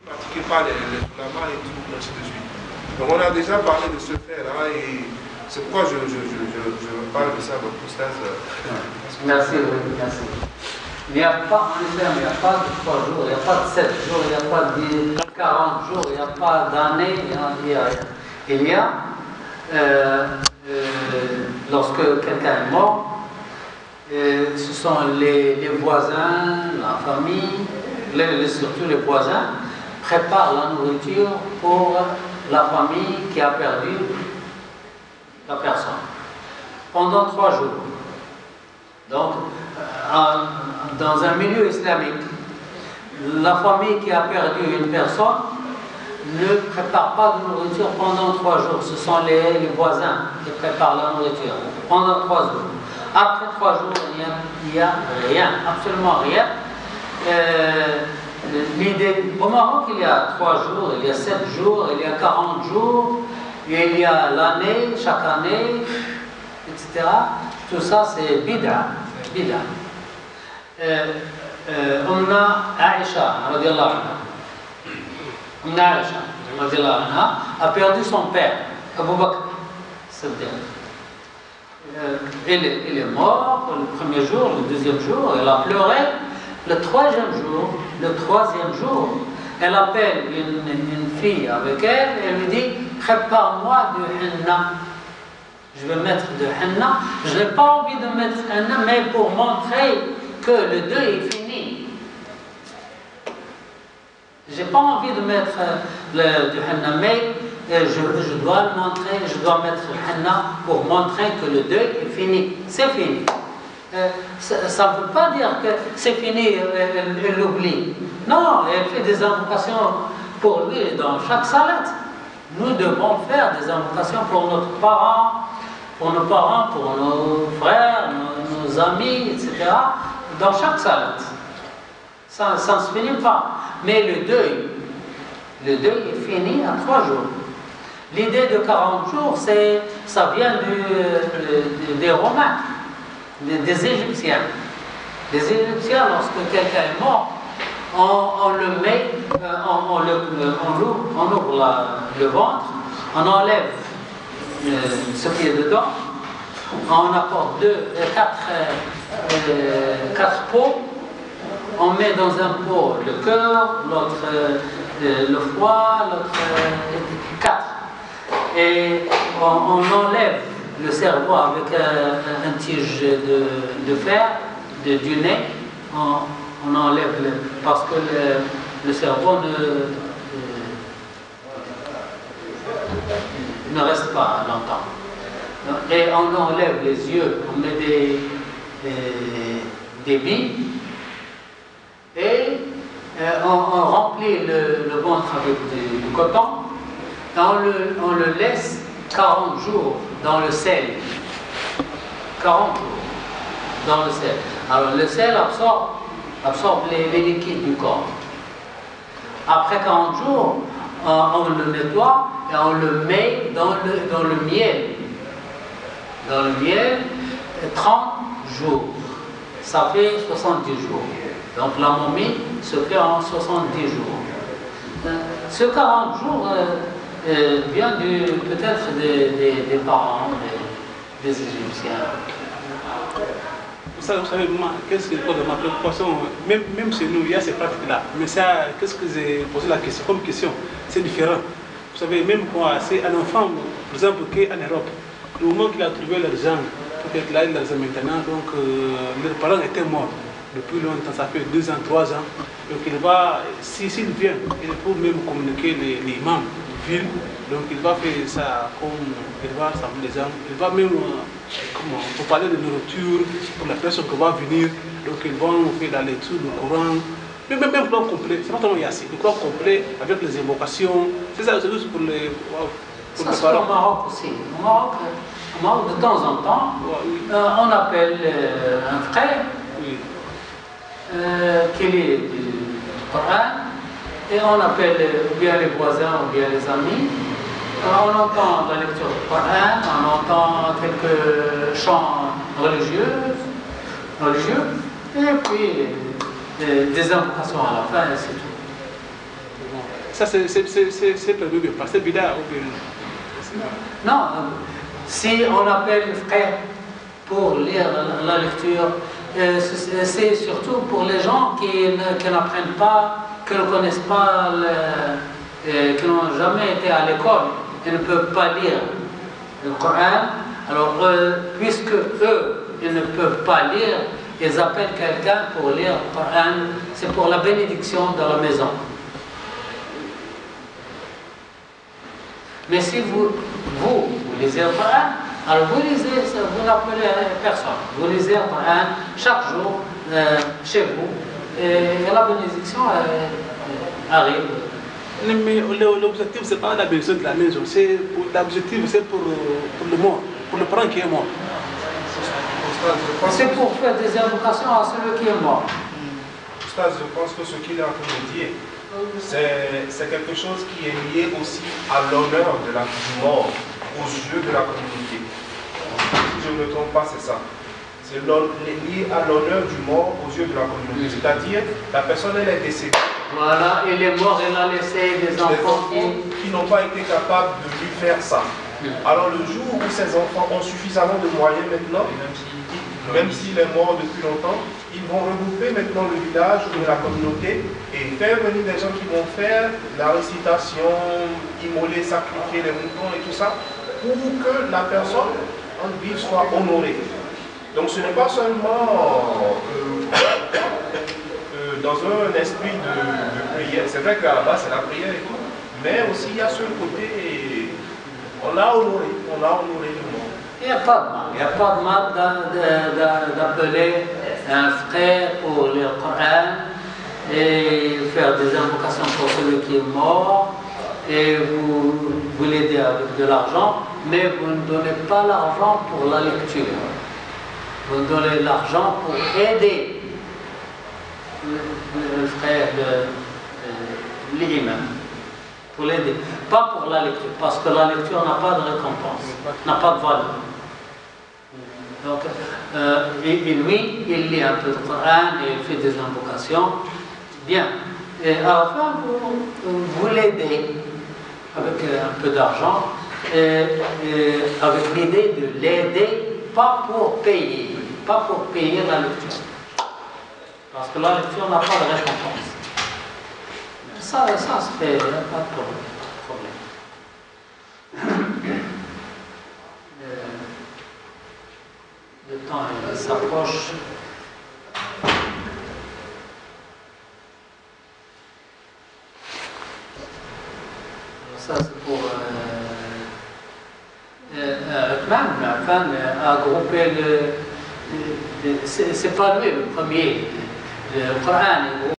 pratiquez pas les ulamas et tout, ainsi de suite. Donc on a déjà parlé de ce fait-là et c'est pourquoi je parle de ça à votre postase. Merci, oui, merci. Il n'y a pas, en islam, il n'y a pas de 3 jours, il n'y a pas de 7 jours, il n'y a pas de 40 jours, il n'y a pas d'année, il y a lorsque quelqu'un est mort, ce sont les voisins, la famille, surtout les voisins, préparent la nourriture pour la famille qui a perdu la personne pendant 3 jours. Donc, dans un milieu islamique, la famille qui a perdu une personne ne prépare pas de nourriture pendant 3 jours. Ce sont les voisins qui préparent la nourriture pendant 3 jours. Après 3 jours, il n'y a rien, absolument rien. L'idée, au Maroc, il y a 3 jours, il y a 7 jours, il y a 40 jours, il y a l'année, chaque année, etc. Tout ça, c'est bid'a. Umna Aïcha, radiallahu anha, a perdu son père, Abu Bakr Siddiq. Il est mort le premier jour, le deuxième jour, elle a pleuré. Le troisième jour, elle appelle une fille avec elle et elle lui dit: prépare-moi du henna. Je vais mettre de henna. Je n'ai pas envie de mettre henna, mais pour montrer que le deuil est fini. J'ai pas envie de mettre du henna, mais je dois le montrer, je dois mettre le henna pour montrer que le deuil est fini. C'est fini. Ça ne veut pas dire que c'est fini, elle l'oublie. Non, elle fait des invocations pour lui dans chaque salat. Nous devons faire des invocations pour nos parents, pour nos frères, nos amis, etc. Dans chaque salat. Ça ne se finit pas. Mais le deuil est fini à 3 jours. L'idée de 40 jours, ça vient des Romains. Des Égyptiens. Les Égyptiens, lorsque quelqu'un est mort, on le met, on ouvre le ventre, on enlève ce qui est dedans, on apporte 4 pots, on met dans un pot le cœur, l'autre le foie, l'autre 4. Et on enlève le cerveau avec un tige de fer, du nez, on enlève parce que le cerveau ne reste pas longtemps. Et on enlève les yeux, on met des billes et on remplit le ventre avec du coton et on le laisse 40 jours dans le sel. 40 jours dans le sel. Alors le sel absorbe les liquides du corps. Après 40 jours, on le nettoie et on le met dans le miel. Dans le miel, 30 jours. Ça fait 70 jours. Donc la momie se fait en 70 jours. Ce 40 jours vient peut-être des parents, des Égyptiens. Vous savez, qu'est-ce que ma préoccupation, même chez nous, il y a ces pratiques-là. Mais ça, qu'est-ce que j'ai posé la question, comme question, c'est différent. Vous savez, même quoi, c'est un enfant, par exemple, qui est en Europe, le moment qu'il a trouvé l'argent, peut-être là, il a l'argent maintenant, donc leurs parents étaient morts depuis longtemps, ça fait 2 ans, 3 ans. Donc il va, s'il vient, il faut même communiquer les imams de ville, donc il va faire ça comme, il va s'amener les gens, il va même, pour parler de nourriture, pour la personne qui va venir, donc ils vont faire la lecture du Coran, même le plan complet, c'est pas tellement Yassine, le plan complet avec les invocations, c'est ça, c'est juste pour les parents. Au Maroc aussi. Au Maroc, de temps en temps, on appelle un frère qui lit du Coran et on appelle ou bien les voisins ou bien les amis. On entend la lecture du Coran, on entend quelques chants religieux, et puis des invocations à la fin, et c'est tout. Ça, c'est permis de passer bida ou bien... Non, si on appelle le frère pour lire la lecture, c'est surtout pour les gens qui n'apprennent pas, qui ne connaissent pas, qui n'ont jamais été à l'école, qui ne peuvent pas lire le Coran. Alors, puisque eux, ils ne peuvent pas lire, ils appellent quelqu'un pour lire le Coran. C'est pour la bénédiction dans la maison. Mais si vous lisez le Coran, alors vous lisez, vous n'appelez personne. Vous lisez le Coran chaque jour chez vous et la bénédiction arrive. Mais l'objectif, ce n'est pas la bénédiction de la maison, l'objectif, c'est pour le mort, pour le parent qui est mort. C'est pour faire des invocations à celui qui est mort. Je pense que ce qu'il est en train de dire, c'est quelque chose qui est lié aussi à l'honneur de la mort aux yeux de la communauté. Si je ne me trompe pas, c'est ça. C'est lié à l'honneur du mort aux yeux de la communauté. C'est-à-dire, la personne, elle est décédée. Voilà, il est mort, il a laissé des enfants qui n'ont pas été capables de lui faire ça. Alors le jour où ces enfants ont suffisamment de moyens maintenant, même s'il est mort depuis longtemps, ils vont regrouper maintenant le village ou la communauté et faire venir des gens qui vont faire la récitation, immoler, sacrifier les moutons et tout ça, pour que la personne en vie soit honorée. Donc ce n'est pas seulement dans un esprit de prière. C'est vrai qu'à la base c'est la prière et tout, mais aussi il y a ce côté, on l'a honoré le mort. Il n'y a pas de mal d'appeler un frère pour lire le Coran et faire des invocations pour celui qui est mort et vous l'aidez avec de l'argent, mais vous ne donnez pas l'argent pour la lecture. Vous donnez l'argent pour aider le frère, l'imam, pour l'aider. Pas pour la lecture, parce que la lecture n'a pas de récompense, n'a pas de valeur. Donc, et lui, il lit un peu de Coran et il fait des invocations. Bien. Et à la fin, vous l'aidez avec un peu d'argent, avec l'idée de l'aider, pas pour payer la lecture. Parce que la lecture n'a pas de récompense. Ça se fait, pas de problème. Le temps s'approche. Ça c'est pour Uthman a groupé c'est pas lui le premier. Le Coran